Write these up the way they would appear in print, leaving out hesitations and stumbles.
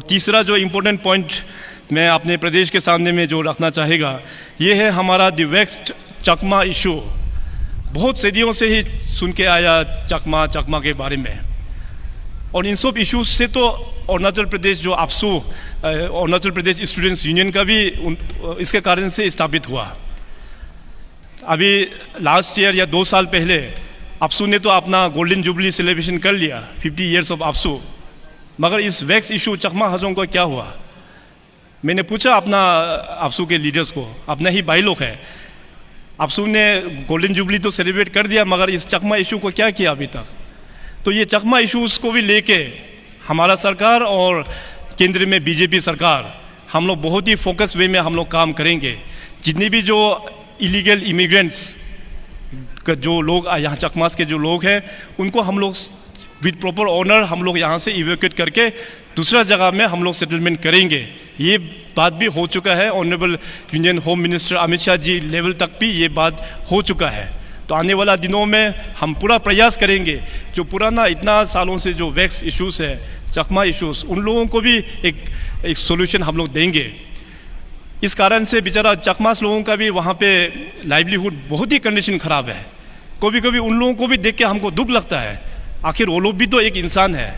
तीसरा जो important point मैं अपने प्रदेश के सामने में जो रखना चाहेगा, ये है हमारा द वेस्ट चकमा इशू। बहुत सदियों से ही सुन के आया चकमा के बारे में, और इन सब इश्यूज से तो अरुणाचल प्रदेश जो आपसू अरुणाचल प्रदेश स्टूडेंट्स यूनियन का भी इसके कारण से स्थापित हुआ। अभी लास्ट ईयर या 2 साल पहले आपसू ने तो अपना गोल्डन जुबली सेलिब्रेशन कर लिया, 50 ईयर्स ऑफ आपसू। मगर इस वैक्स इशू चकमा हजोंग का क्या हुआ? मैंने पूछा अपना आपसू के लीडर्स को, अपना ही भाई लोग है, आपसू ने गोल्डन जुबली तो सेलिब्रेट कर दिया, मगर इस चकमा इशू को क्या किया अभी तक? तो ये चकमा इशूज़ को भी लेके हमारा सरकार और केंद्र में बीजेपी सरकार, हम लोग बहुत ही फोकस वे में हम लोग काम करेंगे। जितनी भी जो इलीगल इमिग्रेंट्स का जो लोग यहाँ चकमास के जो लोग हैं, उनको हम लोग विद प्रॉपर ऑनर हम लोग यहाँ से इवैक्यूएट करके दूसरा जगह में हम लोग सेटलमेंट करेंगे। ये बात भी हो चुका है, honourable union home minister Amit Shah ji level तक भी ये बात हो चुका है। तो आने वाला दिनों में हम पूरा प्रयास करेंगे, जो पुराना इतना सालों से जो वैक्स इश्यूज़ है, चकमा इश्यूज़, उन लोगों को भी एक सोल्यूशन हम लोग देंगे। इस कारण से बेचारा चकमास लोगों का भी वहाँ पे लाइवलीहुड बहुत ही कंडीशन ख़राब है। कभी कभी उन लोगों को भी देख के हमको दुख लगता है, आखिर वो लोग भी तो एक इंसान है।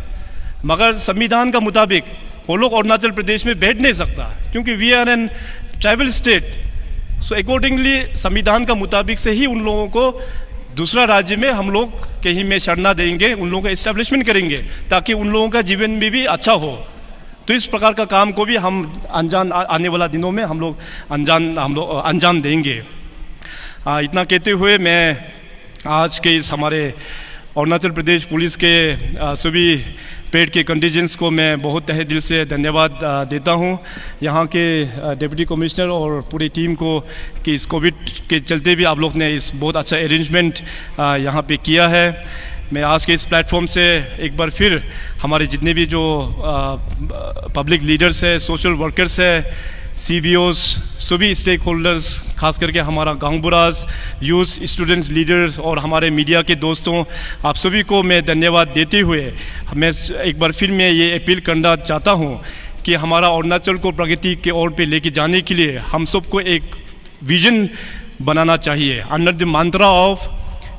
मगर संविधान का मुताबिक वो लोग अरुणाचल प्रदेश में बैठ नहीं सकता, क्योंकि we are an tribal state. So accordingly संविधान का मुताबिक से ही उन लोगों को दूसरा राज्य में हम लोग कहीं में शरणा देंगे, उन लोगों का इस्टेब्लिशमेंट करेंगे, ताकि उन लोगों का जीवन में भी अच्छा हो। तो इस प्रकार का काम को भी हम आने वाला दिनों में हम लोग अंजाम देंगे। इतना कहते हुए मैं आज के इस हमारे अरुणाचल प्रदेश पुलिस के सभी पेड के कंटीजेंट्स को मैं बहुत तहे दिल से धन्यवाद देता हूं। यहाँ के डिप्टी कमिश्नर और पूरी टीम को कि इस कोविड के चलते भी आप लोग ने इस बहुत अच्छा अरेंजमेंट यहाँ पे किया है। मैं आज के इस प्लेटफॉर्म से एक बार फिर हमारे जितने भी जो पब्लिक लीडर्स है, सोशल वर्कर्स है, CVOs, सभी स्टेक होल्डर्स, खास करके हमारा गांगबुराज, यूथ, स्टूडेंट्स, लीडर्स और हमारे मीडिया के दोस्तों, आप सभी को मैं धन्यवाद देते हुए मैं एक बार फिर मैं ये अपील करना चाहता हूँ कि हमारा अरुणाचल को प्रगति के ओर पे लेके जाने के लिए हम सबको एक विजन बनाना चाहिए, अंडर द मंत्रा ऑफ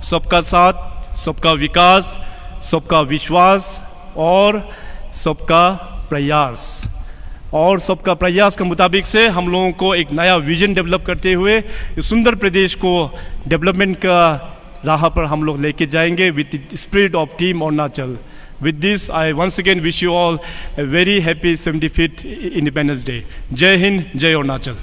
सबका साथ, सबका विकास, सबका विश्वास और सबका प्रयास। और सबका प्रयास के मुताबिक से हम लोगों को एक नया विजन डेवलप करते हुए इस सुंदर प्रदेश को डेवलपमेंट का राह पर हम लोग लेके जाएंगे with the spirit of team Arunachal. With this I once again wish you all a very happy 75th Independence Day. Jai Hind, Jai Arunachal.